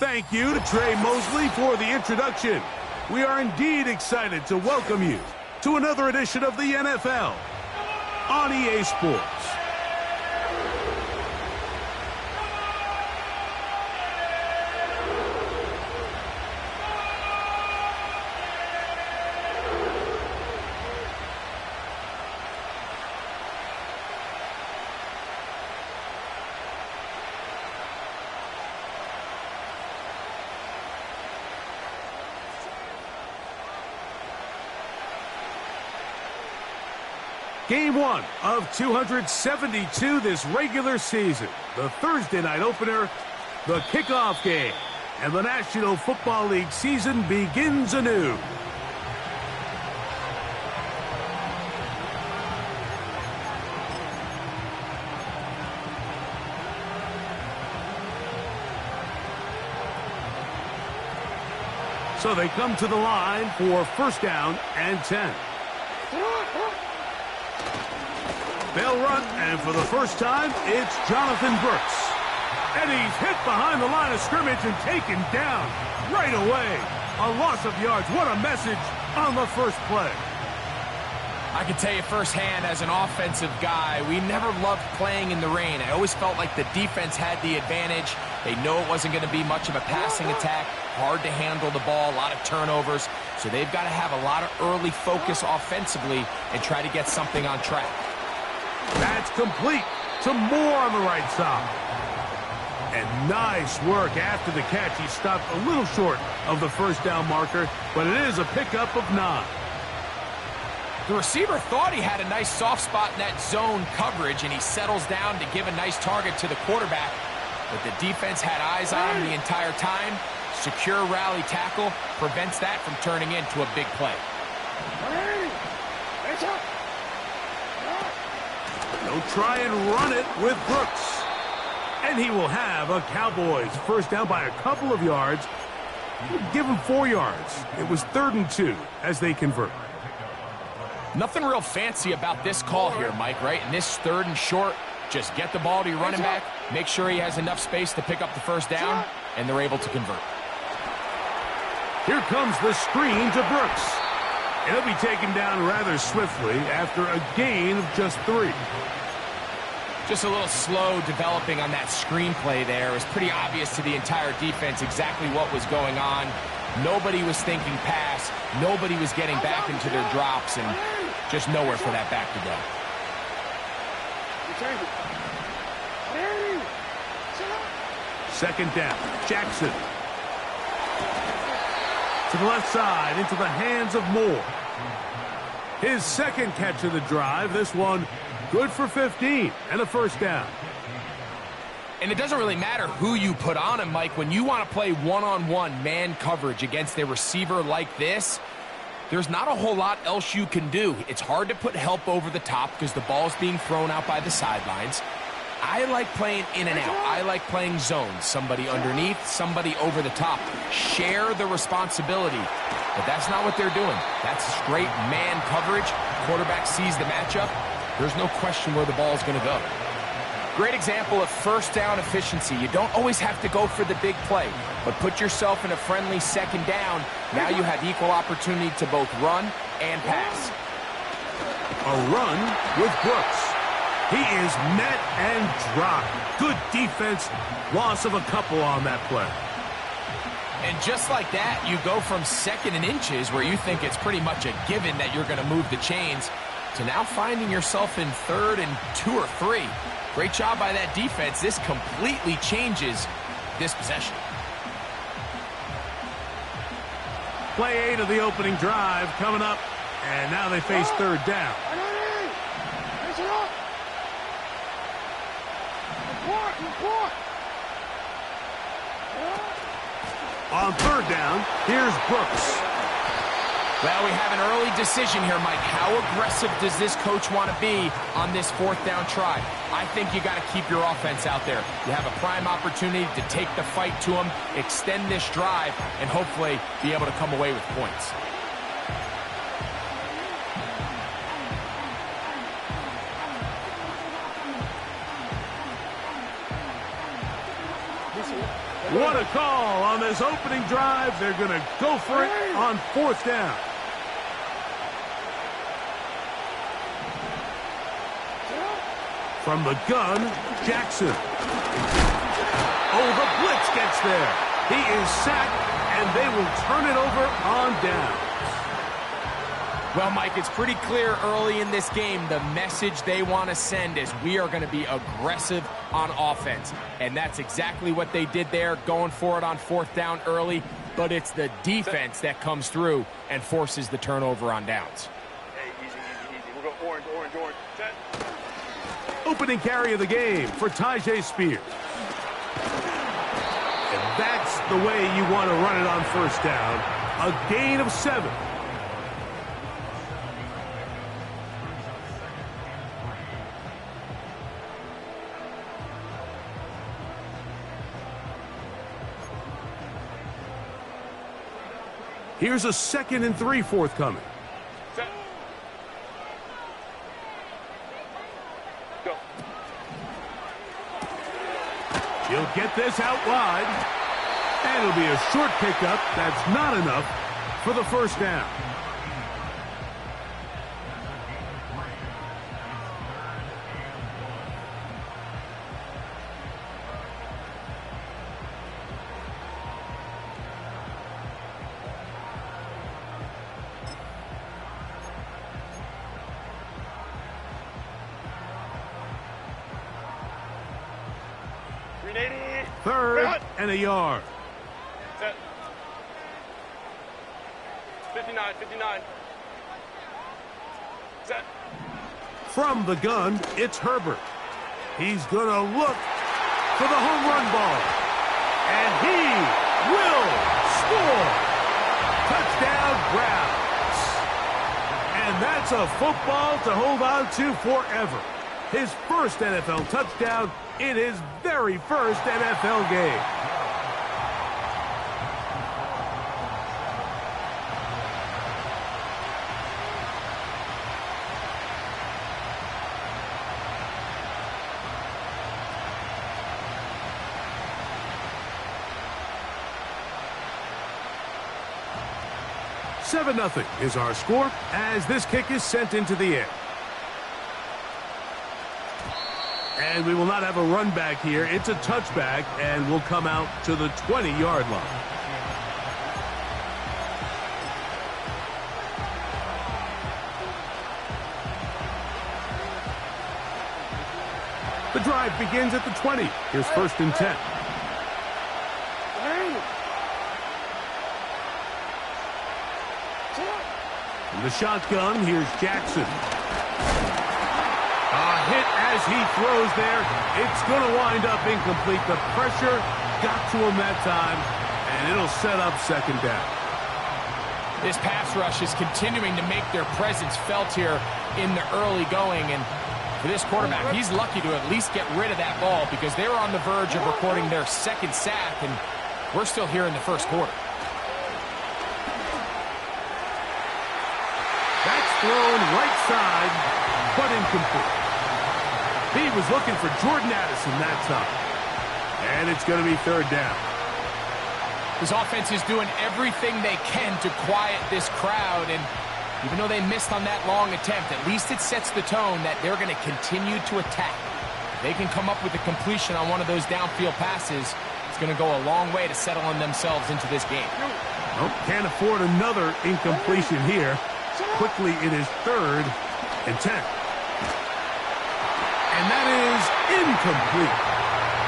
Thank you to Trey Mosley for the introduction. We are indeed excited to welcome you to another edition of the NFL on EA Sports. Game one of 272 this regular season. The Thursday night opener, the kickoff game. And the National Football League season begins anew. So they come to the line for first down and 10. They'll run, and for the first time, it's Jonathan Brooks. And he's hit behind the line of scrimmage and taken down right away. A loss of yards. What a message on the first play. I can tell you firsthand, as an offensive guy, we never loved playing in the rain. I always felt like the defense had the advantage. They know it wasn't going to be much of a passing attack, hard to handle the ball, a lot of turnovers. So they've got to have a lot of early focus offensively and try to get something on track. That's complete to Moore on the right side. And nice work after the catch. He stopped a little short of the first down marker, but it is a pickup of 9. The receiver thought he had a nice soft spot in that zone coverage, and he settles down to give a nice target to the quarterback. But the defense had eyes on him the entire time. Secure rally tackle prevents that from turning into a big play. They'll try and run it with Brooks. And he will have a Cowboys first down by a couple of yards. Give him 4 yards. It was 3rd and 2 as they convert. Nothing real fancy about this call here, Mike, right? In this 3rd and short, just get the ball to your running back, make sure he has enough space to pick up the first down, and they're able to convert. Here comes the screen to Brooks. He'll be taken down rather swiftly after a gain of just 3. Just a little slow developing on that screenplay there. It was pretty obvious to the entire defense exactly what was going on. Nobody was thinking pass. Nobody was getting back into their drops, and just nowhere for that back to go. Second down. Jackson. To the left side, into the hands of Moore. His second catch of the drive. This one good for 15 and a first down. And it doesn't really matter who you put on him, Mike. When you want to play one-on-one man coverage against a receiver like this, there's not a whole lot else you can do. It's hard to put help over the top because the ball's being thrown out by the sidelines. I like playing in and out. I like playing zones. Somebody underneath, somebody over the top. Share the responsibility. But that's not what they're doing. That's straight man coverage. Quarterback sees the matchup. There's no question where the ball is going to go. Great example of first down efficiency. You don't always have to go for the big play, but put yourself in a friendly second down. Now you have equal opportunity to both run and pass. A run with Brooks. He is met and dropped. Good defense. Loss of a couple on that play. And just like that, you go from 2nd and inches, where you think it's pretty much a given that you're going to move the chains, to now finding yourself in 3rd and 2 or 3. Great job by that defense. This completely changes this possession. Play 8 of the opening drive coming up, and now they face 3rd down. On 3rd down, here's Brooks. Well, we have an early decision here, Mike. How aggressive does this coach want to be on this 4th down try? I think you got to keep your offense out there. You have a prime opportunity to take the fight to them, extend this drive, and hopefully be able to come away with points. What a call on this opening drive. They're going to go for it on 4th down. From the gun, Jackson. Oh, the blitz gets there. He is sacked, and they will turn it over on down. Well, Mike, it's pretty clear early in this game the message they want to send is we are going to be aggressive on offense. And that's exactly what they did there, going for it on 4th down early. But it's the defense that comes through and forces the turnover on downs. Hey, easy. We'll go orange. Set. Opening carry of the game for Tyjae Spears. And that's the way you want to run it on 1st down. A gain of 7. Here's a 2nd and 3 forthcoming. Set. Go. He'll get this out wide. And it'll be a short pickup. That's not enough for the 1st down. Third and a yard. Set. 59. Set. From the gun, it's Herbert. He's going to look for the home run ball. And he will score. Touchdown, Browns. And that's a football to hold on to forever. His first NFL touchdown in his very first NFL game. Seven 0 is our score as this kick is sent into the air. And we will not have a run back here. It's a touchback, and we'll come out to the 20-yard line. The drive begins at the 20. Here's 1st and 10. From the shotgun, here's Jackson. Hit as he throws there. It's going to wind up incomplete. The pressure got to him that time, and it'll set up 2nd down. This pass rush is continuing to make their presence felt here in the early going, and for this quarterback, he's lucky to at least get rid of that ball because they were on the verge of recording their 2nd sack, and we're still here in the 1st quarter. That's thrown right side, but incomplete. He was looking for Jordan Addison that time. And it's going to be 3rd down. This offense is doing everything they can to quiet this crowd, and even though they missed on that long attempt, at least it sets the tone that they're going to continue to attack. If they can come up with a completion on one of those downfield passes, it's going to go a long way to settling themselves into this game. Nope, can't afford another incompletion here. Quickly, it is 3rd and 10. And that is incomplete.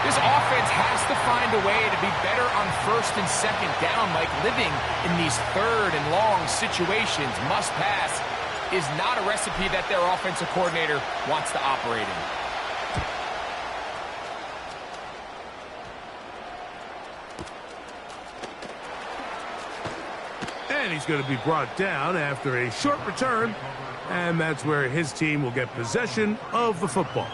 This offense has to find a way to be better on 1st and 2nd down. Like living in these 3rd and long situations, must pass, is not a recipe that their offensive coordinator wants to operate in. And he's going to be brought down after a short return. And that's where his team will get possession of the football.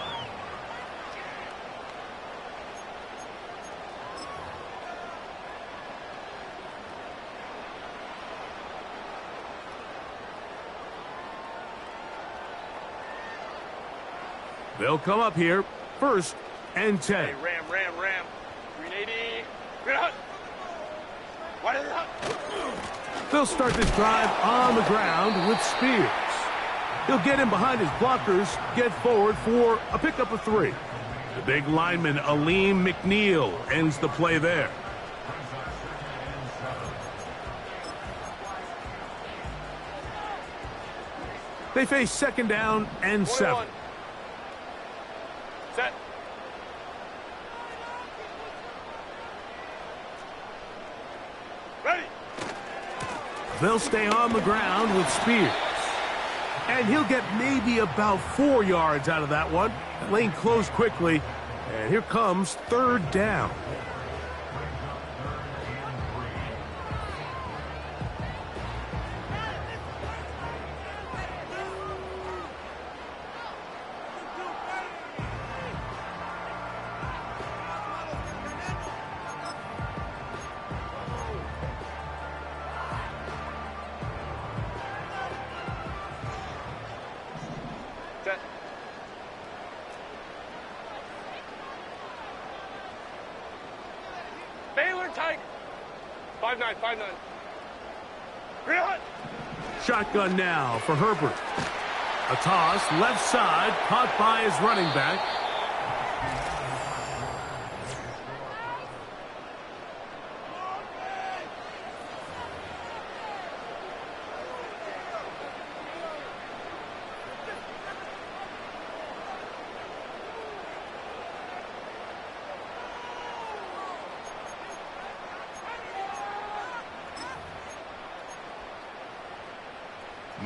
They'll come up here 1st and 10. Hey, Ram. 380. They'll start this drive on the ground with Spears. He'll get in behind his blockers, get forward for a pickup of 3. The big lineman, Aleem McNeil, ends the play there. They face 2nd down and 7. Set. Ready. They'll stay on the ground with Spears. And he'll get maybe about 4 yards out of that one. That lane closed quickly. And here comes 3rd down. Set. Baylor Tiger. 5'9", 5'9". Real hot. Shotgun now for Herbert. A toss, left side, caught by his running back.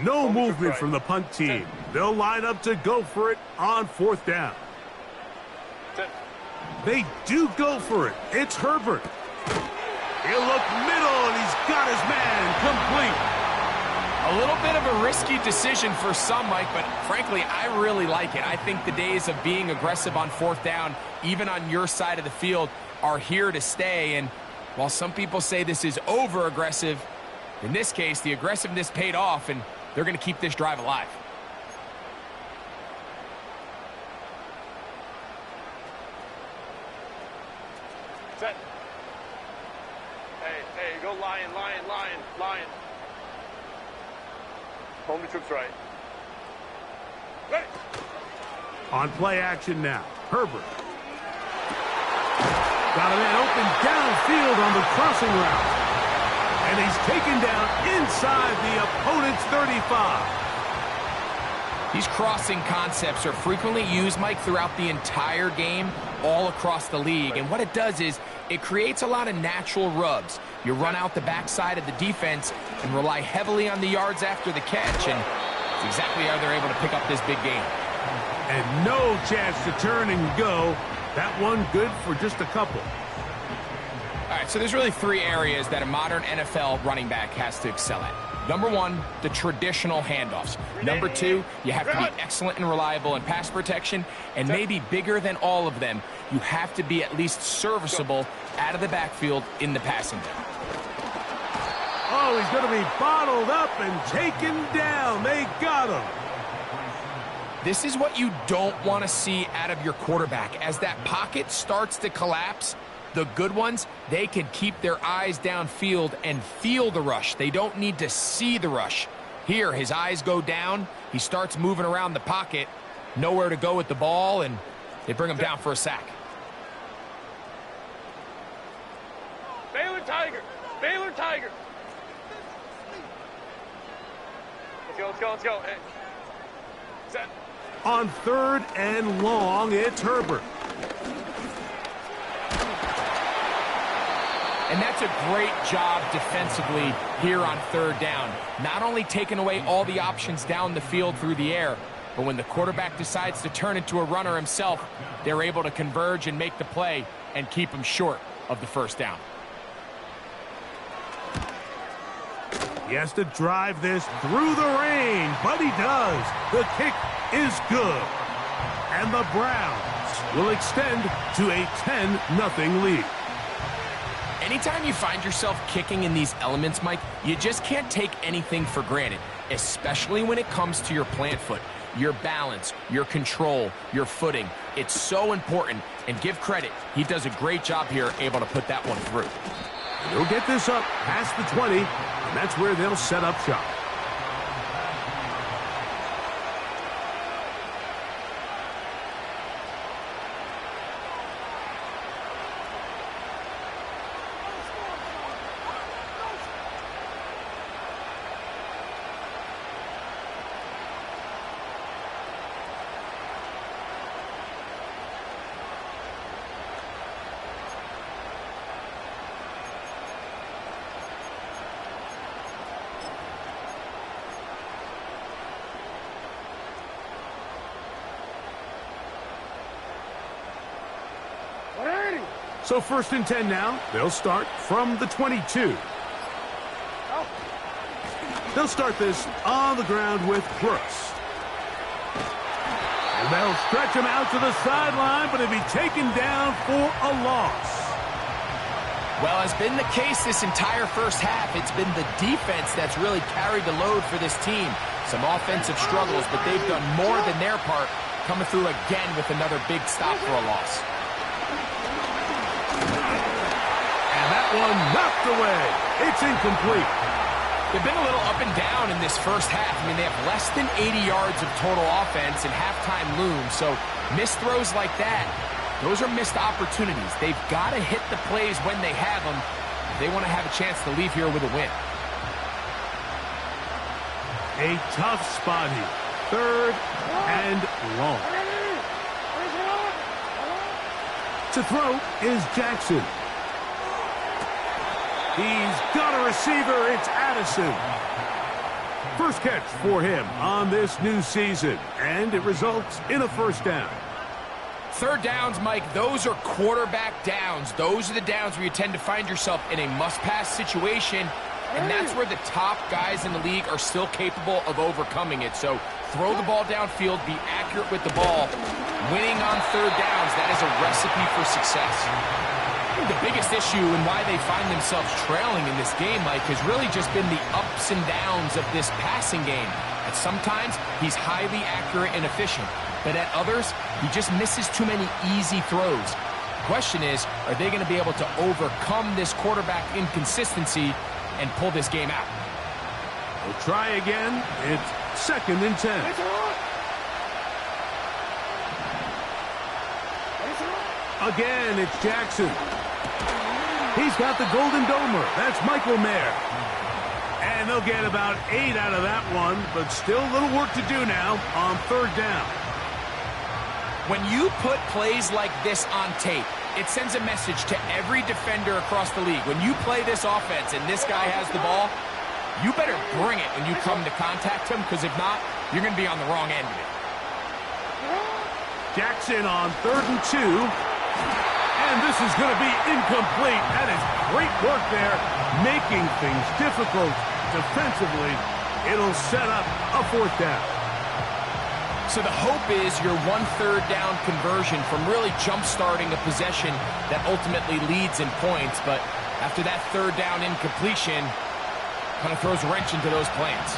No movement from the punt team. They'll line up to go for it on 4th down. They do go for it. It's Herbert. He'll look middle, and he's got his man complete. A little bit of a risky decision for some, Mike, but frankly, I really like it. I think the days of being aggressive on 4th down, even on your side of the field, are here to stay. And while some people say this is over-aggressive, in this case, the aggressiveness paid off, and they're going to keep this drive alive. Set. Hey, go lion, lion, lion, lion. Home to troops right. Ready. On play action now, Herbert. Got a man open downfield on the crossing route. And he's taken down inside the opponent's 35. These crossing concepts are frequently used, Mike, throughout the entire game, all across the league. And what it does is it creates a lot of natural rubs. You run out the backside of the defense and rely heavily on the yards after the catch. And it's exactly how they're able to pick up this big game. And no chance to turn and go. That one good for just a couple. All right, so there's really 3 areas that a modern NFL running back has to excel at. Number 1, the traditional handoffs. Number 2, you have to be excellent and reliable in pass protection. And maybe bigger than all of them, you have to be at least serviceable out of the backfield in the passing game. Oh, he's going to be bottled up and taken down. They got him. This is what you don't want to see out of your quarterback. As that pocket starts to collapse, the good ones, they can keep their eyes downfield and feel the rush. They don't need to see the rush. Here, his eyes go down. He starts moving around the pocket. Nowhere to go with the ball, and they bring him down for a sack. Baylor Tiger. Baylor Tiger. Let's go. Hey. Set. On 3rd and long, it's Herbert. And that's a great job defensively here on 3rd down. Not only taking away all the options down the field through the air, but when the quarterback decides to turn into a runner himself, they're able to converge and make the play and keep him short of the 1st down. He has to drive this through the rain, but he does. The kick is good. And the Browns will extend to a 10-0 lead. Anytime you find yourself kicking in these elements, Mike, you just can't take anything for granted, especially when it comes to your plant foot. your balance, your control, your footing. It's so important, and give credit. He does a great job here, able to put that one through. They'll get this up past the 20, and that's where they'll set up shop. So 1st and 10 now. They'll start from the 22. They'll start this on the ground with Brooks. And they'll stretch him out to the sideline, but he'll be taken down for a loss. Well, as been the case this entire first half, it's been the defense that's really carried the load for this team. Some offensive struggles, but they've done more than their part, coming through again with another big stop for a loss. One knocked away. It's incomplete. They've been a little up and down in this first half. I mean, they have less than 80 yards of total offense and halftime looms. So missed throws like that, those are missed opportunities. They've got to hit the plays when they have them if they want to have a chance to leave here with a win. A tough spot here. 3rd and long. To throw is Jackson. He's got a receiver. It's Addison. First catch for him on this new season, and it results in a 1st down. 3rd downs, Mike, those are quarterback downs. Those are the downs where you tend to find yourself in a must-pass situation, and that's where the top guys in the league are still capable of overcoming it. So throw the ball downfield, be accurate with the ball. Winning on 3rd downs, that is a recipe for success. The biggest issue and why they find themselves trailing in this game, Mike, has really just been the ups and downs of this passing game. At sometimes, he's highly accurate and efficient, but at others, he just misses too many easy throws. The question is, are they going to be able to overcome this quarterback inconsistency and pull this game out? We'll try again. It's 2nd and 10. Again, it's Jackson. He's got the Golden Domer. That's Michael Mayer. And they'll get about 8 out of that one, but still a little work to do now on 3rd down. When you put plays like this on tape, it sends a message to every defender across the league. When you play this offense and this guy has the ball, you better bring it when you come to contact him, because if not, you're going to be on the wrong end of it. Jackson on 3rd and 2. And this is going to be incomplete. That is great work there, making things difficult defensively. It'll set up a 4th down. So the hope is your 1/3 down conversion from really jump-starting a possession that ultimately leads in points. But after that 3rd down incompletion, kind of throws a wrench into those plans.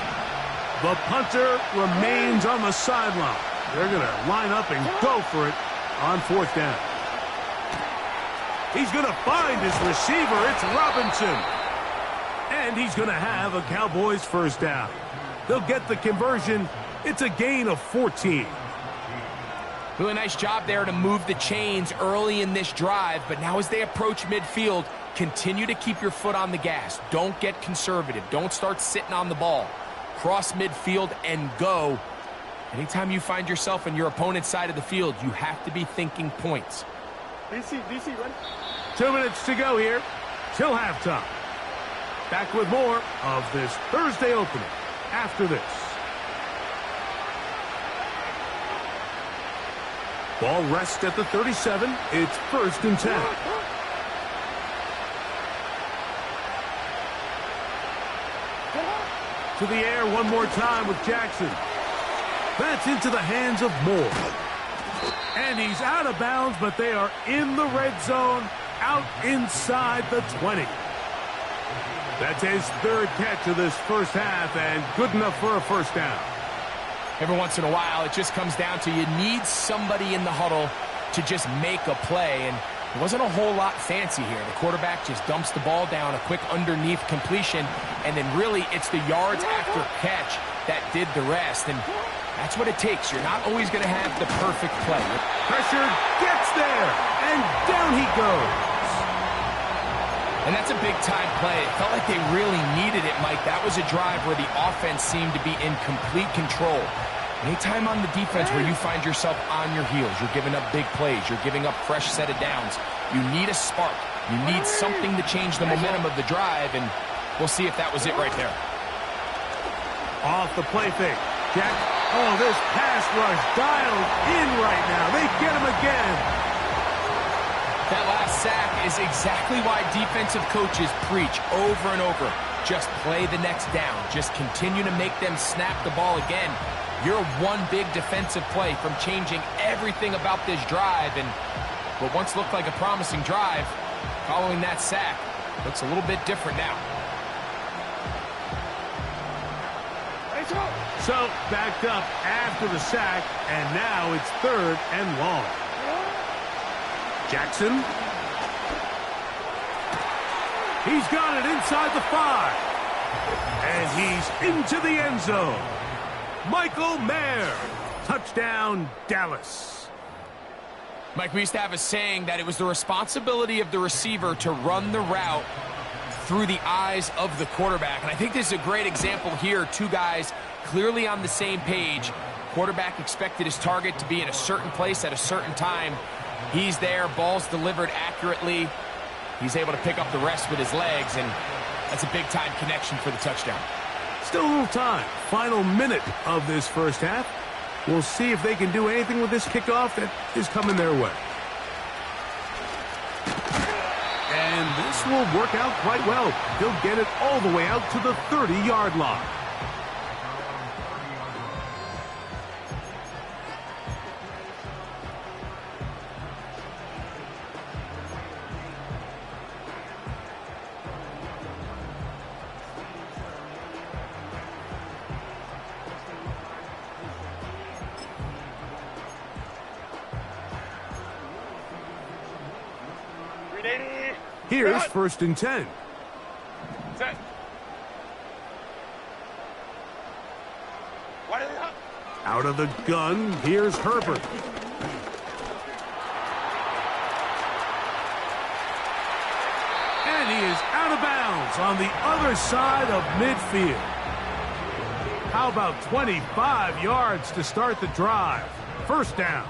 The punter remains on the sideline. They're going to line up and go for it on 4th down. He's going to find his receiver. It's Robinson. And he's going to have a Cowboys 1st down. They'll get the conversion. It's a gain of 14. Really nice job there to move the chains early in this drive, but now as they approach midfield, continue to keep your foot on the gas. Don't get conservative. Don't start sitting on the ball. Cross midfield and go. Anytime you find yourself on your opponent's side of the field, you have to be thinking points. DC, run. 2 minutes to go here till halftime. Back with more of this Thursday opening after this. Ball rests at the 37. It's 1st and 10. To the air one more time with Jackson. That's into the hands of Moore. And he's out of bounds, but they are in the red zone, out inside the 20. That's his 3rd catch of this first half, and good enough for a 1st down. Every once in a while, it just comes down to you need somebody in the huddle to just make a play, and it wasn't a whole lot fancy here. The quarterback just dumps the ball down, a quick underneath completion, and then really it's the yards after catch that did the rest, and that's what it takes. You're not always going to have the perfect play. Pressure gets there, and down he goes. And that's a big-time play. It felt like they really needed it, Mike. That was a drive where the offense seemed to be in complete control. Anytime on the defense where you find yourself on your heels, you're giving up big plays, you're giving up fresh set of downs, you need a spark. You need something to change the momentum of the drive, and we'll see if that was it right there. Off the play fake. Jack, oh, this pass rush dialed in right now. They get him again. That last sack is exactly why defensive coaches preach over and over. Just play the next down. Just continue to make them snap the ball again. You're one big defensive play from changing everything about this drive, and what once looked like a promising drive, following that sack, looks a little bit different now. So, backed up after the sack, and now it's 3rd and long. Jackson. He's got it inside the 5. And he's into the end zone. Michael Mayer. Touchdown, Dallas. Mike, we used to have a saying that it was the responsibility of the receiver to run the route through the eyes of the quarterback. And I think this is a great example here. Two guys clearly on the same page. Quarterback expected his target to be in a certain place at a certain time. He's there, ball's delivered accurately. He's able to pick up the rest with his legs, and that's a big-time connection for the touchdown. Still a little time. Final minute of this first half. We'll see if they can do anything with this kickoff that is coming their way. And this will work out quite well. They'll get it all the way out to the 30-yard line. Here's 1st and 10. Set. Out of the gun, here's Herbert. And he is out of bounds on the other side of midfield. How about 25 yards to start the drive? 1st down.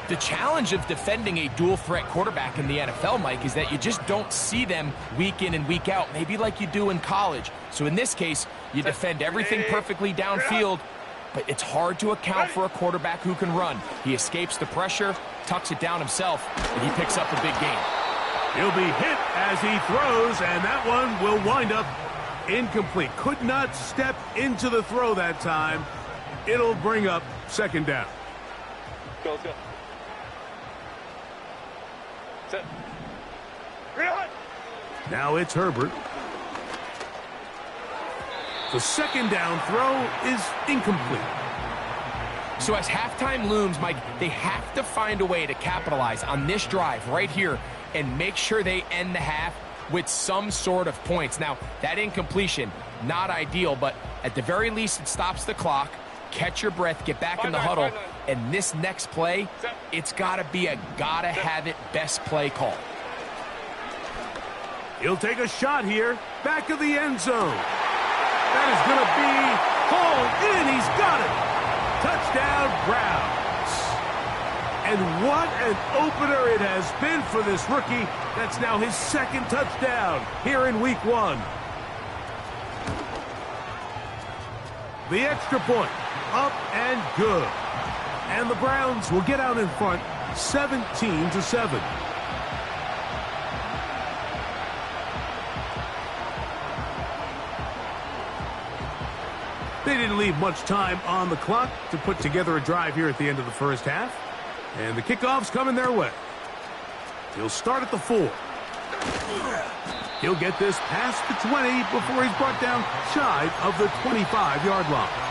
The challenge of defending a dual-threat quarterback in the NFL, Mike, is that you just don't see them week in and week out, maybe like you do in college. So in this case, you defend everything perfectly downfield, but it's hard to account for a quarterback who can run. He escapes the pressure, tucks it down himself, and he picks up a big gain. He'll be hit as he throws, and that one will wind up incomplete. Could not step into the throw that time. It'll bring up 2nd down. Go. Set. Now it's Herbert. The 2nd down throw is incomplete. So as halftime looms, Mike, they have to find a way to capitalize on this drive right here and make sure they end the half with some sort of points. Now, that incompletion, not ideal, but at the very least it stops the clock. Catch your breath, get back in the huddle, and this next play, it's got to be a gotta-have-it best play call. He'll take a shot here, back of the end zone. That is going to be hauled in. He's got it. Touchdown, Browns. And what an opener it has been for this rookie. That's now his 2nd touchdown here in week 1. The extra point. Up and good. And the Browns will get out in front 17-7. They didn't leave much time on the clock to put together a drive here at the end of the first half. And the kickoff's coming their way. He'll start at the 4. He'll get this past the 20 before he's brought down shy of the 25-yard line.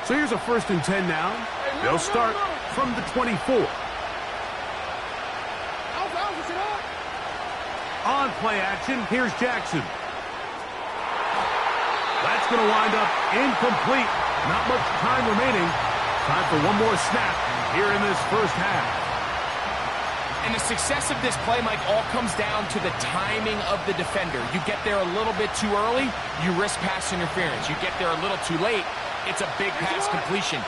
So here's a 1st and 10 now. They'll start from the 24. On play action, here's Jackson. That's going to wind up incomplete. Not much time remaining. Time for one more snap here in this first half. And the success of this play, Mike, all comes down to the timing of the defender. You get there a little bit too early, you risk pass interference. You get there a little too late, it's a big pass completion.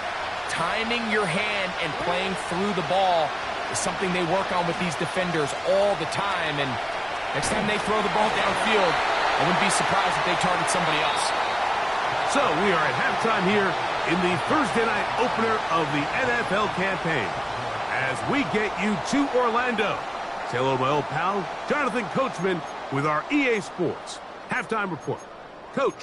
Timing your hand and playing through the ball is something they work on with these defenders all the time. And next time they throw the ball downfield, I wouldn't be surprised if they target somebody else. So we are at halftime here in the Thursday night opener of the NFL campaign. As we get you to Orlando. Say hello to my old pal, Jonathan Coachman, with our EA Sports halftime report. Coach.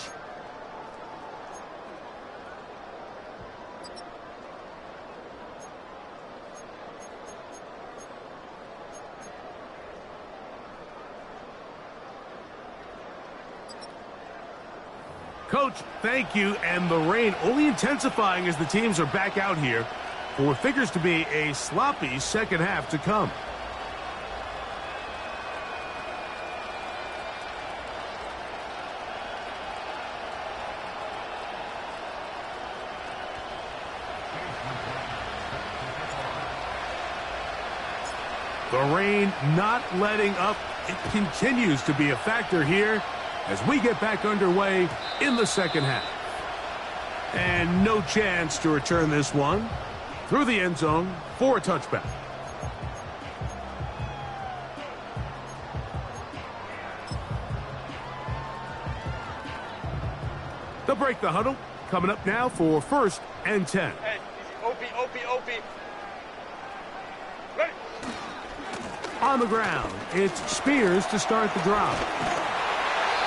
Coach, thank you. And the rain only intensifying as the teams are back out here for what figures to be a sloppy second half to come. The rain not letting up. It continues to be a factor here as we get back underway in the second half. And no chance to return this one through the end zone for a touchback. They'll break the huddle. Coming up now for 1st and 10. Hey, OP. Ready. On the ground, it's Spears to start the drive.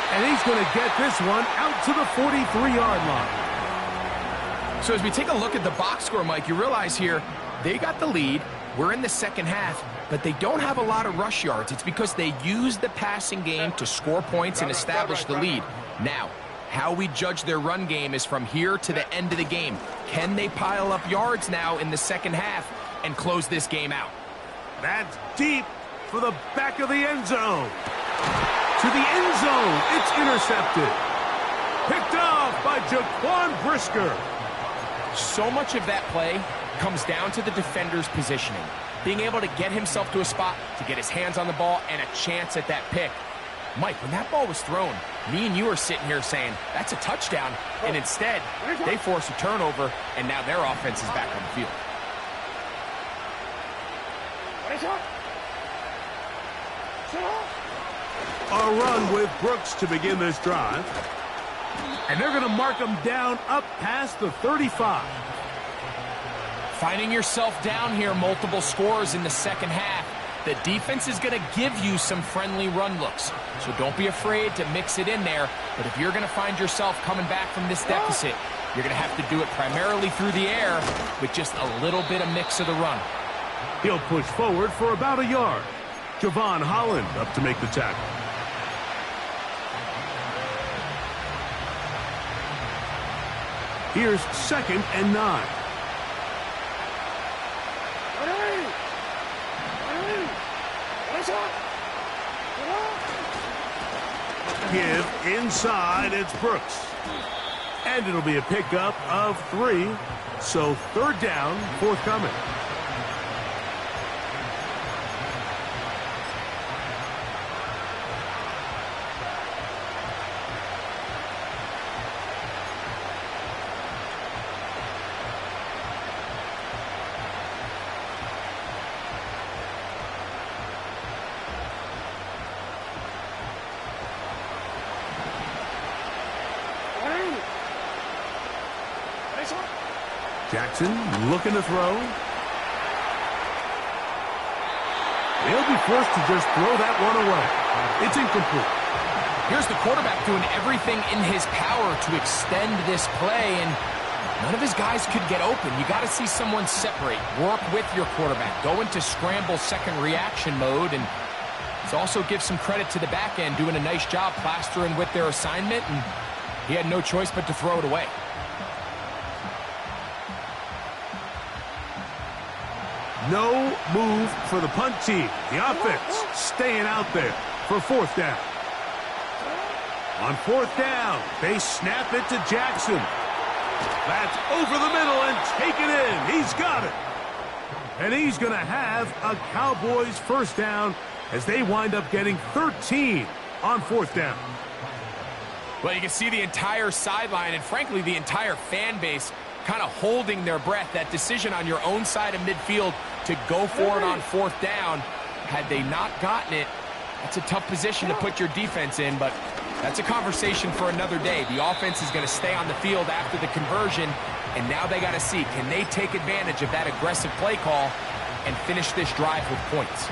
And he's going to get this one out to the 43-yard line. So as we take a look at the box score, Mike, you realize here they got the lead. We're in the second half, but they don't have a lot of rush yards. It's because they use the passing game to score points and establish the lead. Now, how we judge their run game is from here to the end of the game. Can they pile up yards now in the second half and close this game out? That's deep for the back of the end zone. To the end zone, it's intercepted. Picked off by Jaquan Brisker. So much of that play comes down to the defender's positioning. Being able to get himself to a spot, to get his hands on the ball, and a chance at that pick. Mike, when that ball was thrown, me and you are sitting here saying, that's a touchdown. And instead, they force a turnover, and now their offense is back on the field. A run with Brooks to begin this drive. And they're going to mark him down up past the 35. Finding yourself down here, multiple scores in the second half. The defense is going to give you some friendly run looks. So don't be afraid to mix it in there. But if you're going to find yourself coming back from this deficit, you're going to have to do it primarily through the air with just a little bit of mix of the run. He'll push forward for about a yard. Javon Holland up to make the tackle. Here's 2nd and 9. Give inside, it's Brooks. And it'll be a pickup of 3. So 3rd down, forthcoming. Jackson looking to throw. They'll be forced to just throw that one away. It's incomplete. Here's the quarterback doing everything in his power to extend this play, and none of his guys could get open. You got to see someone separate, work with your quarterback, go into scramble second reaction mode, and also give some credit to the back end, doing a nice job plastering with their assignment, and he had no choice but to throw it away. No move for the punt team. The offense staying out there for fourth down. On fourth down, they snap it to Jackson. That's over the middle and taken in. He's got it. And he's going to have a Cowboys first down as they wind up getting 13 on fourth down. Well, you can see the entire sideline and, frankly, the entire fan base kind of holding their breath. That decision on your own side of midfield to go for it on fourth down, had they not gotten it, that's a tough position to put your defense in, but that's a conversation for another day. The offense is going to stay on the field after the conversion, and now they got to see, can they take advantage of that aggressive play call and finish this drive with points?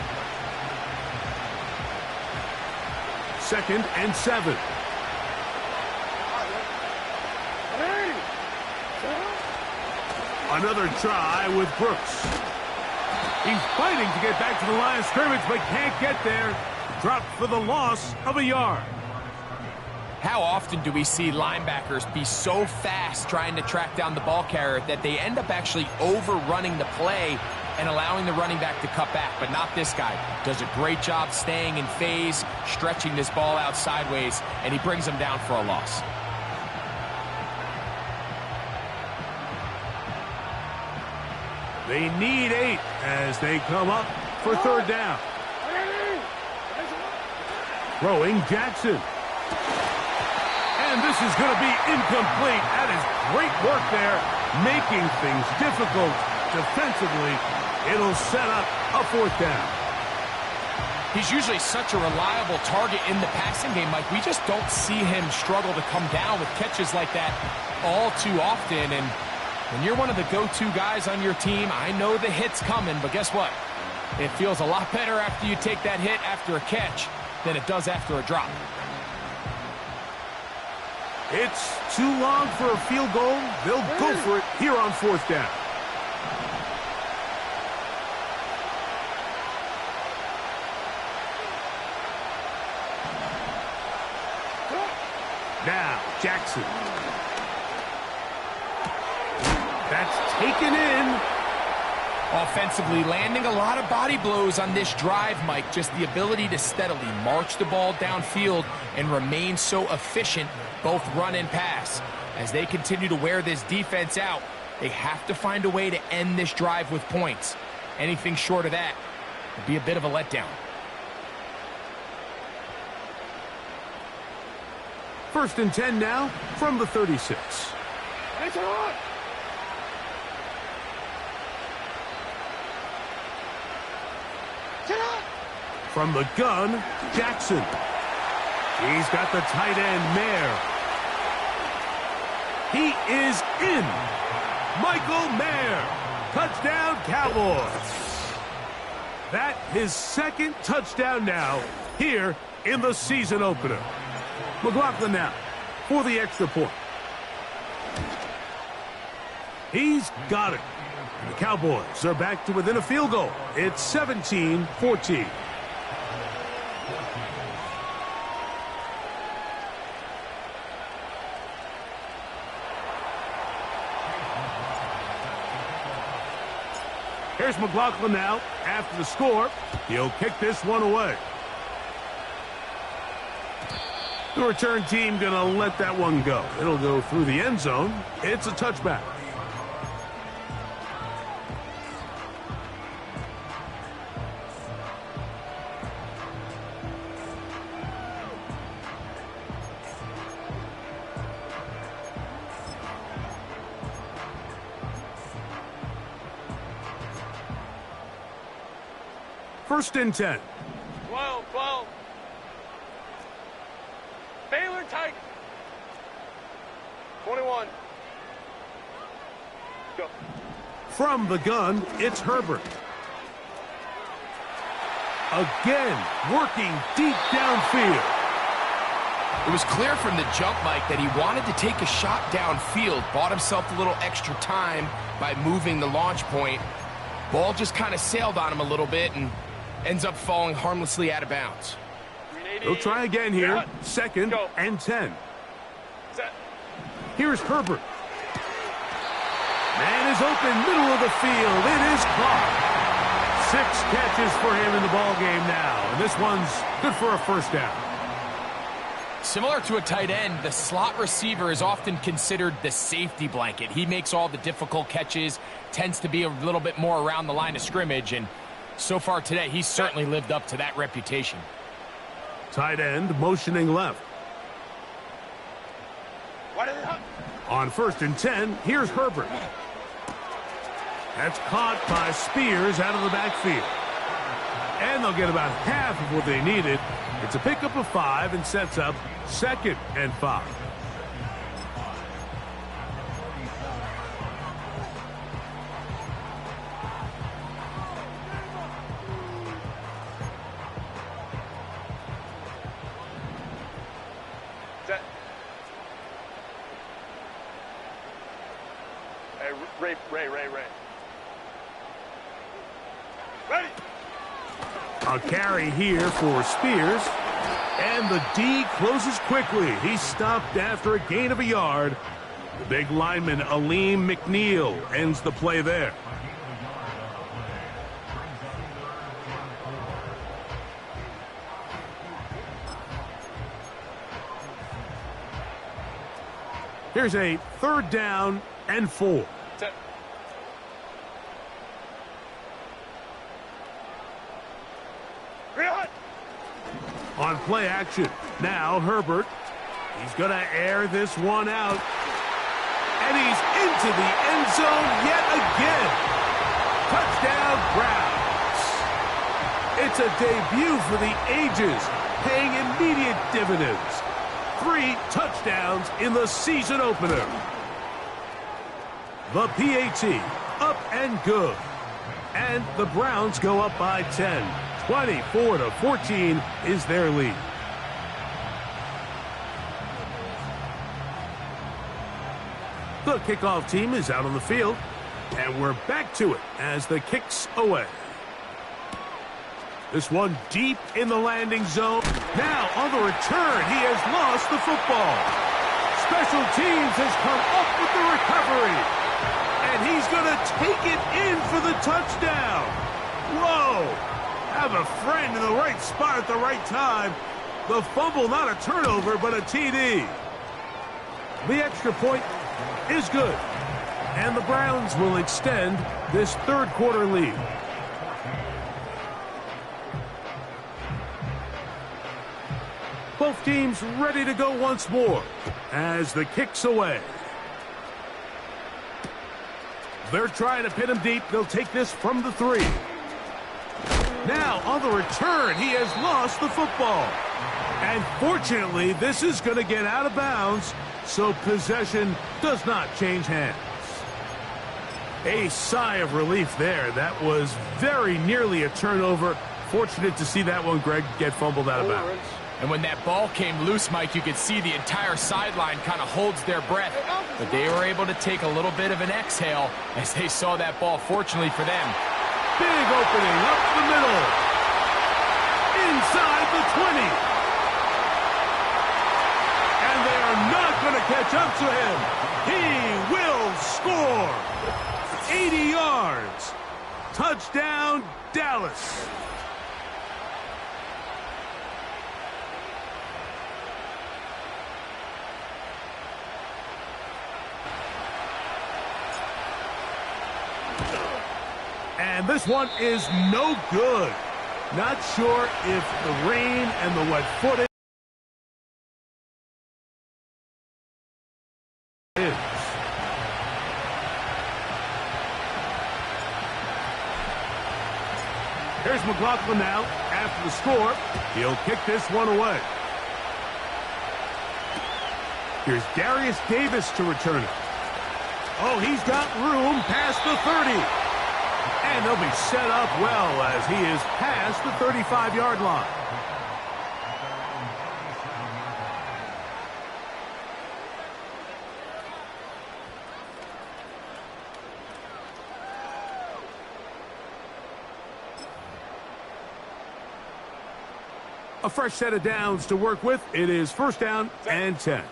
2nd and 7. Another try with Brooks. He's fighting to get back to the line of scrimmage, but can't get there. Dropped for the loss of a yard. How often do we see linebackers be so fast trying to track down the ball carrier that they end up actually overrunning the play and allowing the running back to cut back? But not this guy. Does a great job staying in phase, stretching this ball out sideways, and he brings him down for a loss. They need 8 as they come up for third down. Throwing Jackson. And this is going to be incomplete. That is great work there, making things difficult defensively. It'll set up a fourth down. He's usually such a reliable target in the passing game, Mike. We just don't see him struggle to come down with catches like that all too often. And when you're one of the go-to guys on your team, I know the hit's coming, but guess what? It feels a lot better after you take that hit after a catch than it does after a drop. It's too long for a field goal. They'll go for it here on fourth down. Now, Jackson. That's taken in. Offensively, landing a lot of body blows on this drive, Mike. Just the ability to steadily march the ball downfield and remain so efficient, both run and pass. As they continue to wear this defense out, they have to find a way to end this drive with points. Anything short of that would be a bit of a letdown. 1st and 10 now from the 36. From the gun, Jackson. He's got the tight end, Mayer. He is in. Michael Mayer. Touchdown, Cowboys. That his 2nd touchdown now here in the season opener. McLaughlin now for the extra point. He's got it. The Cowboys are back to within a field goal. It's 17-14. Here's McLaughlin now after the score. He'll kick this one away. The return team going to let that one go. It'll go through the end zone. It's a touchback. First and 10. 12. Baylor tight. 21. Go. From the gun, it's Herbert. Again, working deep downfield. It was clear from the jump, Mike, that he wanted to take a shot downfield, bought himself a little extra time by moving the launch point. Ball just kind of sailed on him a little bit and ends up falling harmlessly out of bounds. He'll try again here. 2nd and 10. Set. Here's Herbert. Man is open, middle of the field. It is caught. 6 catches for him in the ball game now, and this one's good for a first down. Similar to a tight end, the slot receiver is often considered the safety blanket. He makes all the difficult catches, tends to be a little bit more around the line of scrimmage, and so far today, he's certainly lived up to that reputation. Tight end motioning left. On 1st and 10, here's Herbert. That's caught by Spears out of the backfield. And they'll get about half of what they needed. It's a pickup of 5 and sets up 2nd and 5. Ray. Ready. A carry here for Spears. And the D closes quickly. He stopped after a gain of a yard. The big lineman, Aleem McNeil, ends the play there. Here's a 3rd down and 4. On play action, now Herbert. He's going to air this one out. And he's into the end zone yet again. Touchdown, Browns. It's a debut for the ages, paying immediate dividends. 3 touchdowns in the season opener. The PAT up and good. And the Browns go up by 10. 24-14 is their lead. The kickoff team is out on the field, and we're back to it as the kick's away. This one deep in the landing zone. Now on the return, he has lost the football. Special teams has come up with the recovery, and he's going to take it in for the touchdown. Whoa! Have a friend in the right spot at the right time. The fumble, not a turnover, but a TD. The extra point is good. And the Browns will extend this 3rd quarter lead. Both teams ready to go once more as the kick's away. They're trying to pin him deep. They'll take this from the 3. Now, on the return, he has lost the football. And fortunately, this is going to get out of bounds, so possession does not change hands. A sigh of relief there. That was very nearly a turnover. Fortunate to see that one, Greg, get fumbled out of bounds. And when that ball came loose, Mike, you could see the entire sideline kind of holds their breath. But they were able to take a little bit of an exhale as they saw that ball, fortunately for them. Big opening up the middle. Inside the 20. And they are not going to catch up to him. He will score. 80 yards. Touchdown, Dallas. And this one is no good. Not sure if the rain and the wet footing is. Here's McLaughlin now after the score. He'll kick this one away. Here's Darius Davis to return it. Oh, he's got room past the 30. And they'll be set up well as he is past the 35-yard line. A fresh set of downs to work with. It is 1st down and 10.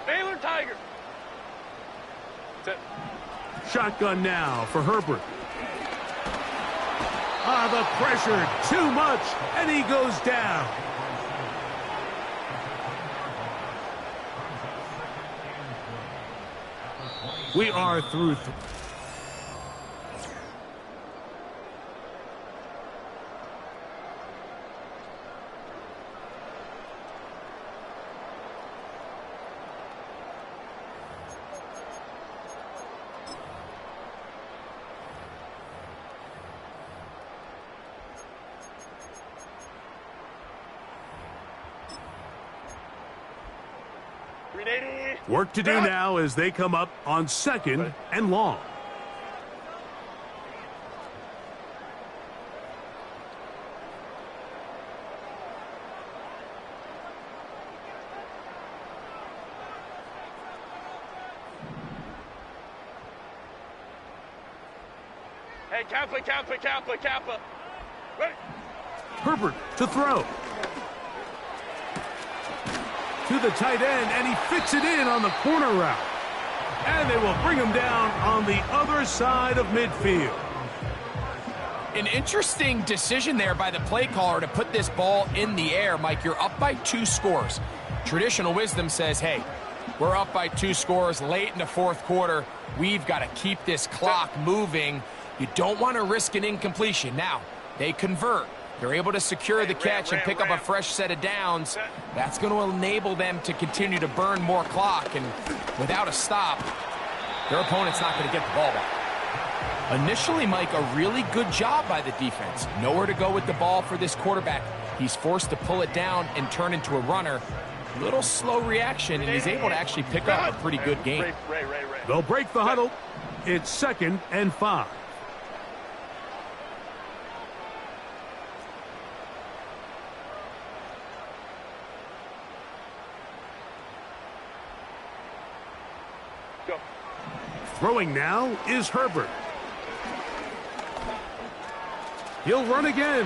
Baylor Tiger. Set. Shotgun now for Herbert. The pressure, too much, and he goes down. We are through. Work to do now as they come up on 2nd and long. Hey, Kappa. Ready. Herbert to throw. To the tight end, and he fits it in on the corner route. And they will bring him down on the other side of midfield. An interesting decision there by the play caller to put this ball in the air. Mike, you're up by 2 scores. Traditional wisdom says, hey, we're up by 2 scores late in the 4th quarter. We've got to keep this clock moving. You don't want to risk an incompletion. Now, they convert. They're able to secure the catch and pick up a fresh set of downs. That's going to enable them to continue to burn more clock. And without a stop, their opponent's not going to get the ball back. Initially, Mike, a really good job by the defense. Nowhere to go with the ball for this quarterback. He's forced to pull it down and turn into a runner. Little slow reaction, and he's able to actually pick up a pretty good game. They'll break the huddle. It's 2nd and 5. Throwing now is Herbert. He'll run again.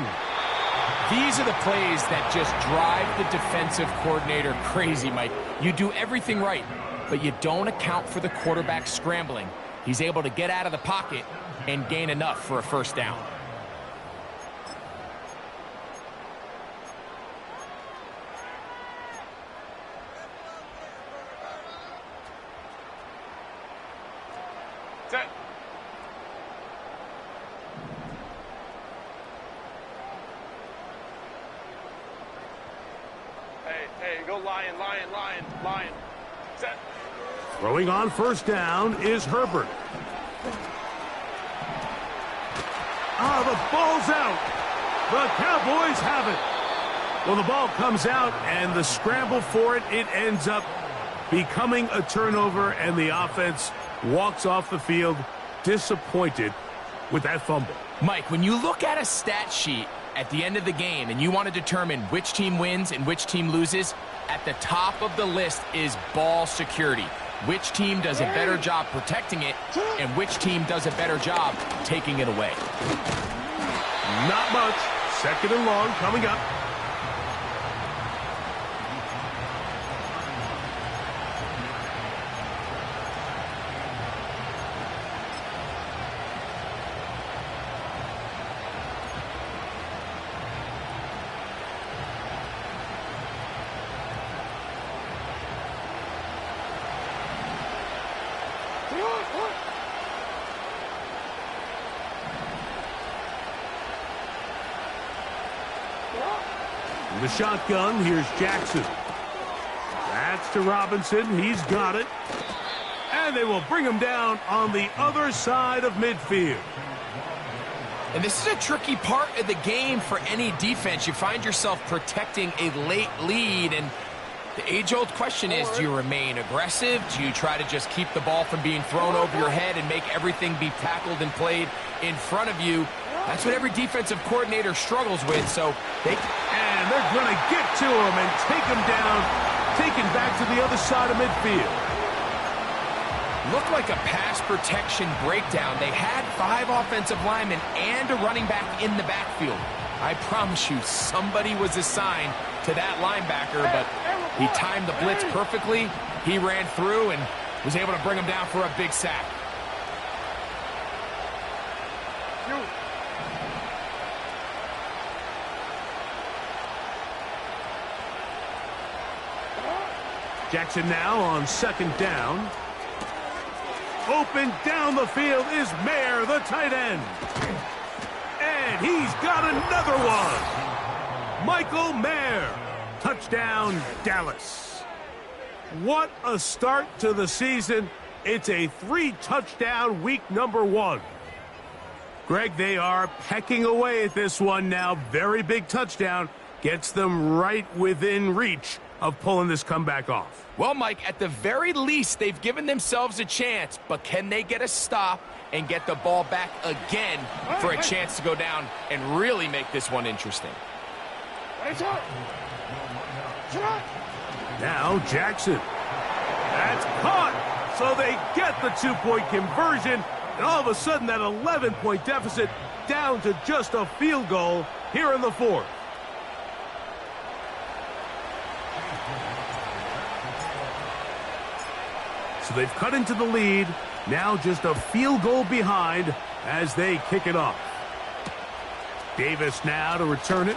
These are the plays that just drive the defensive coordinator crazy, Mike. You do everything right, but you don't account for the quarterback scrambling. He's able to get out of the pocket and gain enough for a first down. Set. Hey, go lion. Set. Throwing on first down is Herbert. The ball's out. The Cowboys have it. Well, the ball comes out, and the scramble for it, it ends up becoming a turnover, and the offense walks off the field disappointed with that fumble. Mike, when you look at a stat sheet at the end of the game and you want to determine which team wins and which team loses, at the top of the list is ball security. Which team does a better job protecting it and which team does a better job taking it away. Not much. 2nd and long coming up. The shotgun, here's Jackson. That's to Robinson. He's got it. And they will bring him down on the other side of midfield. And this is a tricky part of the game for any defense. You find yourself protecting a late lead, and the age-old question is, do you remain aggressive? Do you try to just keep the ball from being thrown over your head and make everything be tackled and played in front of you? That's what every defensive coordinator struggles with, so And they're going to get to him and take him down, taken back to the other side of midfield. Looked like a pass protection breakdown. They had 5 offensive linemen and a running back in the backfield. I promise you, somebody was assigned to that linebacker, but He timed the blitz perfectly. He ran through and was able to bring him down for a big sack. Jackson now on second down. Open down the field is Mayer, the tight end. And he's got another one. Michael Mayer. Touchdown, Dallas. What a start to the season. It's a 3-touchdown week number 1. Greg, they are pecking away at this one now. Very big touchdown. Gets them right within reach of pulling this comeback off. Well, Mike, at the very least, they've given themselves a chance, but can they get a stop and get the ball back again for a chance to go down and really make this one interesting? Now Jackson. That's caught. So they get the 2-point conversion, and all of a sudden that 11-point deficit down to just a field goal here in the 4th. So they've cut into the lead. Now just a field goal behind as they kick it off. Davis now to return it.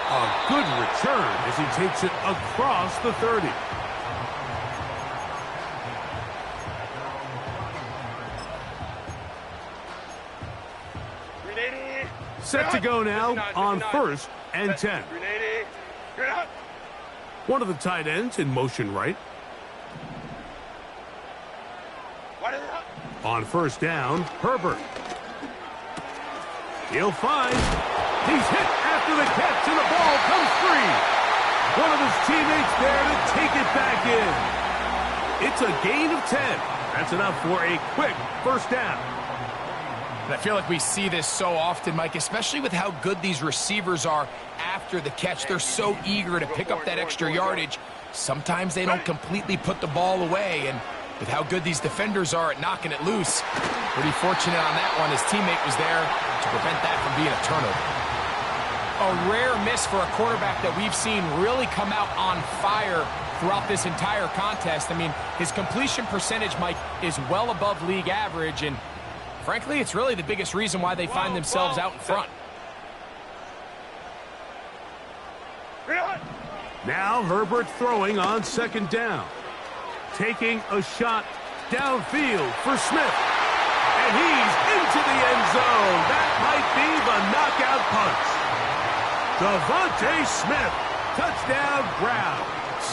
A good return as he takes it across the 30. Set to go now on 1st and 10. One of the tight ends in motion right. On 1st down, Herbert. He'll find. He's hit after the catch, and the ball comes free. One of his teammates there to take it back in. It's a gain of 10. That's enough for a quick 1st down. And I feel like we see this so often, Mike, especially with how good these receivers are after the catch. They're so eager to pick up that extra yardage. Sometimes they don't completely put the ball away, and with how good these defenders are at knocking it loose, pretty fortunate on that one. His teammate was there to prevent that from being a turnover. A rare miss for a quarterback that we've seen really come out on fire throughout this entire contest. I mean, his completion percentage, Mike, is well above league average, and frankly, it's really the biggest reason why they find themselves out in front. Now Herbert throwing on 2nd down. Taking a shot downfield for Smith. And he's into the end zone. That might be the knockout punch. Devontae Smith, touchdown Browns.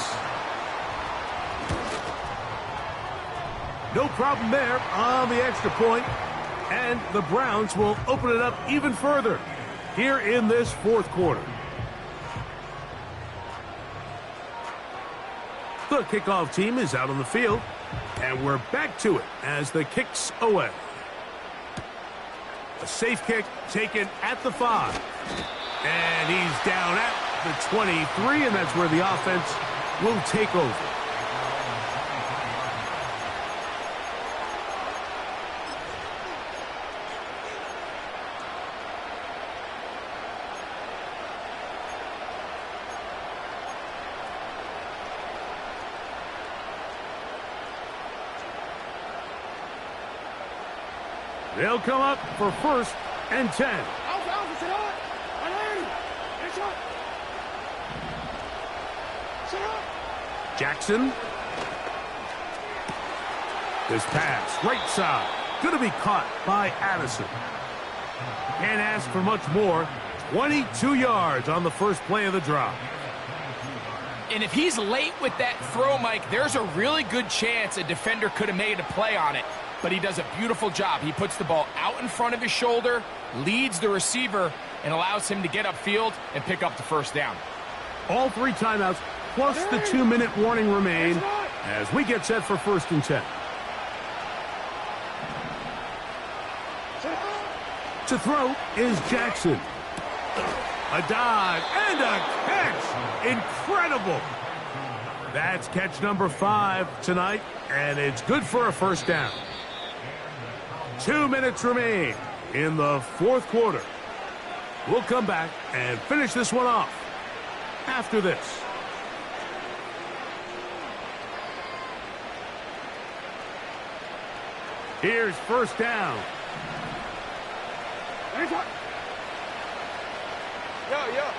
No problem there on the extra point. And the Browns will open it up even further here in this 4th quarter. The kickoff team is out on the field, and we're back to it as the kick's away. A safe kick taken at the 5. And he's down at the 23, and that's where the offense will take over. They'll come up for 1st and 10. Jackson. This pass, right side, going to be caught by Addison. Can't ask for much more. 22 yards on the first play of the drive. And if he's late with that throw, Mike, there's a really good chance a defender could have made a play on it. But he does a beautiful job. He puts the ball out in front of his shoulder, leads the receiver, and allows him to get upfield and pick up the 1st down. All 3 timeouts, plus the 2-minute warning remain as we get set for 1st and 10. To throw is Jackson. A dive and a catch. Incredible. That's catch number 5 tonight, and it's good for a 1st down. 2 minutes remain in the 4th quarter. We'll come back and finish this one off. after this. Here's first down. Yeah.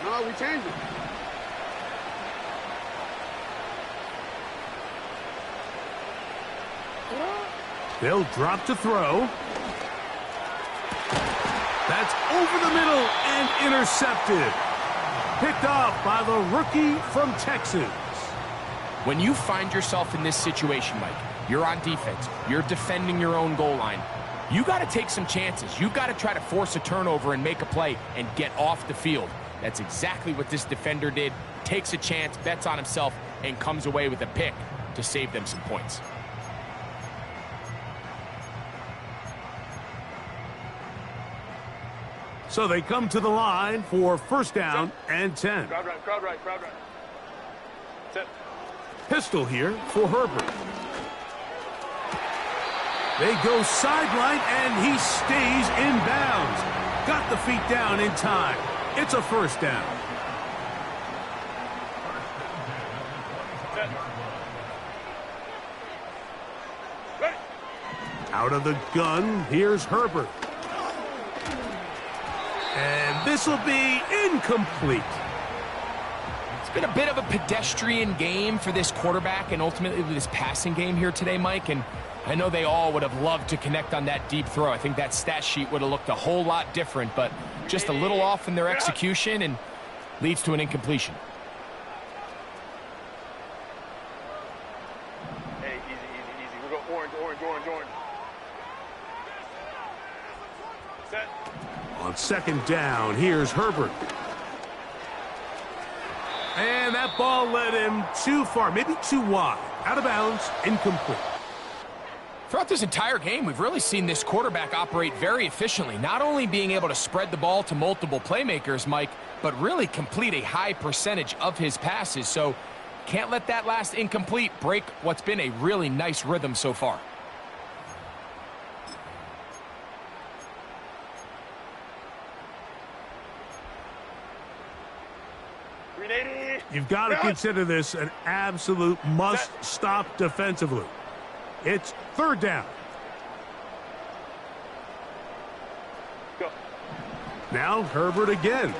No, we changed it. They'll drop to throw. That's over the middle and intercepted. Picked off by the rookie from Texas. When you find yourself in this situation, Mike, you're on defense, you're defending your own goal line, you got to take some chances. You got to try to force a turnover and make a play and get off the field. That's exactly what this defender did. Takes a chance, bets on himself, and comes away with a pick to save them some points. So they come to the line for first down and 10. Crowd right. Set. Pistol here for Herbert. They go sideline, and he stays in bounds. Got the feet down in time. It's a first down. Set. Ready. Out of the gun, here's Herbert. And this will be incomplete. It's been a bit of a pedestrian game for this quarterback and ultimately this passing game here today, Mike. And I know they all would have loved to connect on that deep throw. I think that stat sheet would have looked a whole lot different, but just a little off in their execution and leads to an incompletion. Hey, easy. We're going orange. Set. On second down, here's Herbert. And that ball led him too far, maybe too wide. Out of bounds, incomplete. Throughout this entire game, we've really seen this quarterback operate very efficiently, not only being able to spread the ball to multiple playmakers, Mike, but really complete a high percentage of his passes. So can't let that last incomplete break what's been a really nice rhythm so far. You've got to consider this an absolute must-stop defensively. It's third down. Go. Now Herbert again.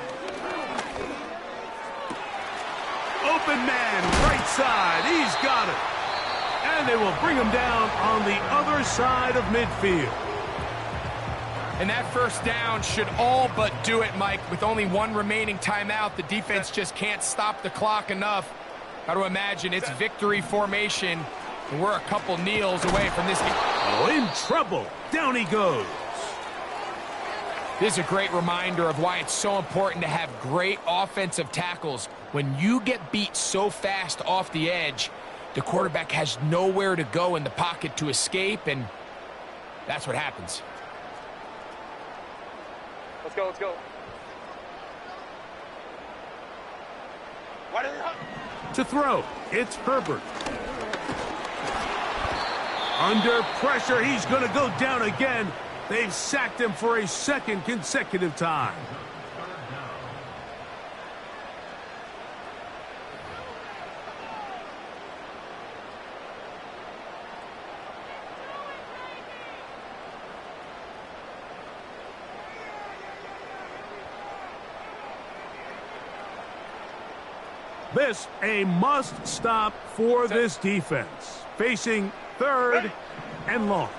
Open man, right side. He's got it. And they will bring him down on the other side of midfield. And that first down should all but do it, Mike. With only one remaining timeout, the defense just can't stop the clock enough. Got to imagine it's victory formation, and we're a couple kneels away from this game. Oh, in trouble. Down he goes. This is a great reminder of why it's so important to have great offensive tackles. When you get beat so fast off the edge, the quarterback has nowhere to go in the pocket to escape, and that's what happens. Let's go. Why did To throw, it's Herbert. Under pressure, he's going to go down again. They've sacked him for a second consecutive time. This a must-stop for this defense. Facing third and long.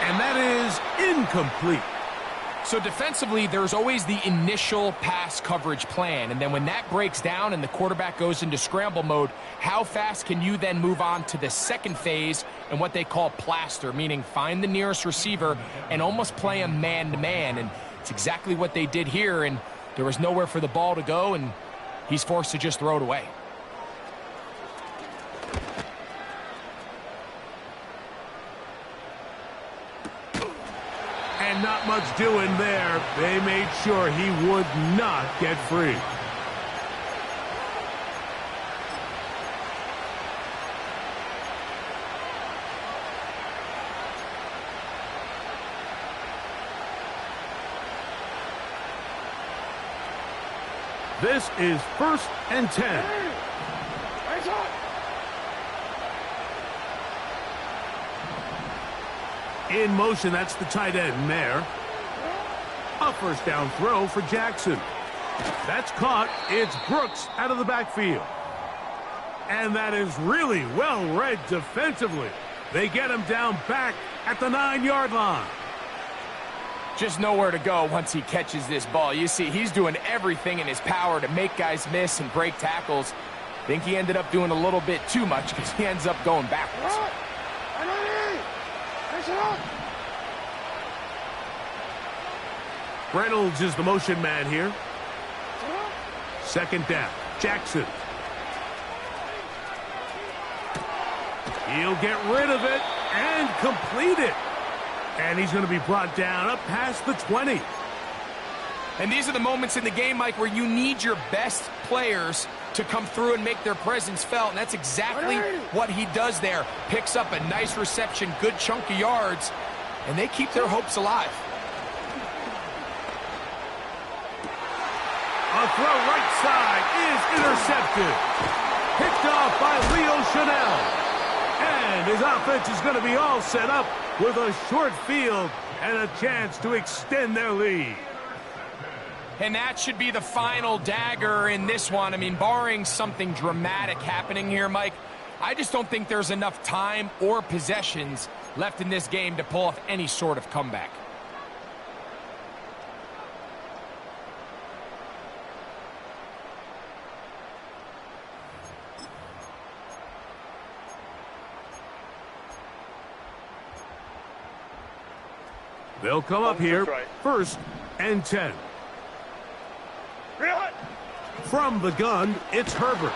And that is incomplete. So defensively, there's always the initial pass coverage plan. And then when that breaks down and the quarterback goes into scramble mode, how fast can you then move on to the second phase and what they call plaster, meaning find the nearest receiver and almost play him man-to-man. And it's exactly what they did here, and there was nowhere for the ball to go, and he's forced to just throw it away. And not much doing there. They made sure he would not get free. This is 1st and 10. Hands up. In motion, that's the tight end, Mayer. A first down throw for Jackson. That's caught. It's Brooks out of the backfield. And that is really well read defensively. They get him down back at the 9-yard line. Just nowhere to go once he catches this ball. You see, he's doing everything in his power to make guys miss and break tackles. I think he ended up doing a little bit too much because he ends up going backwards. Reynolds is the motion man here. 2nd down. Jackson. He'll get rid of it and complete it. And he's going to be brought down up past the 20. And these are the moments in the game, Mike, where you need your best players to come through and make their presence felt. And that's exactly what he does there. Picks up a nice reception, good chunk of yards, and they keep their hopes alive. A throw right side is intercepted. Picked off by Leo Chanel. And his offense is going to be all set up with a short field and a chance to extend their lead. And that should be the final dagger in this one. I mean, barring something dramatic happening here, Mike, I just don't think there's enough time or possessions left in this game to pull off any sort of comeback. They'll come up here, 1st and 10. From the gun, it's Herbert.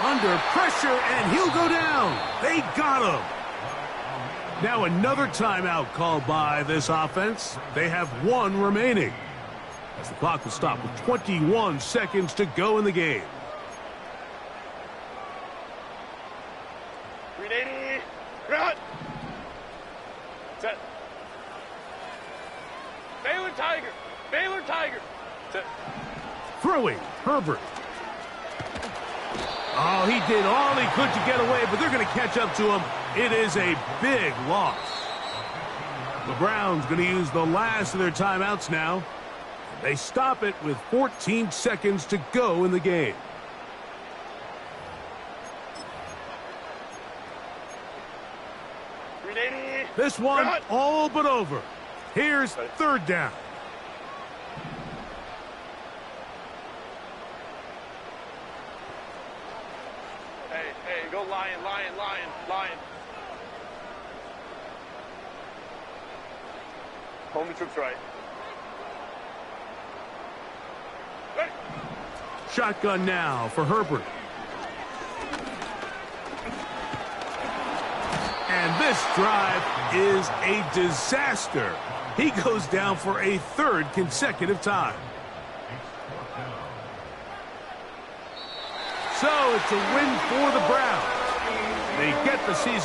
Under pressure, and he'll go down. They got him. Now another timeout called by this offense. They have 1 remaining, as the clock will stop with 21 seconds to go in the game. 380. Run. Set. Baylor Tiger. Baylor Tiger. Set. Throwing, Herbert. Oh, he did all he could to get away, but they're going to catch up to him. It is a big loss. The Browns going to use the last of their timeouts now. They stop it with 14 seconds to go in the game. This one all but over. Here's 3rd down. Hey, go Lion, Lion, Lion, Lion. Home the troops right. Ready. Shotgun now for Herbert. And this drive is a disaster. He goes down for a 3rd consecutive time. So it's a win for the Browns. They get the season.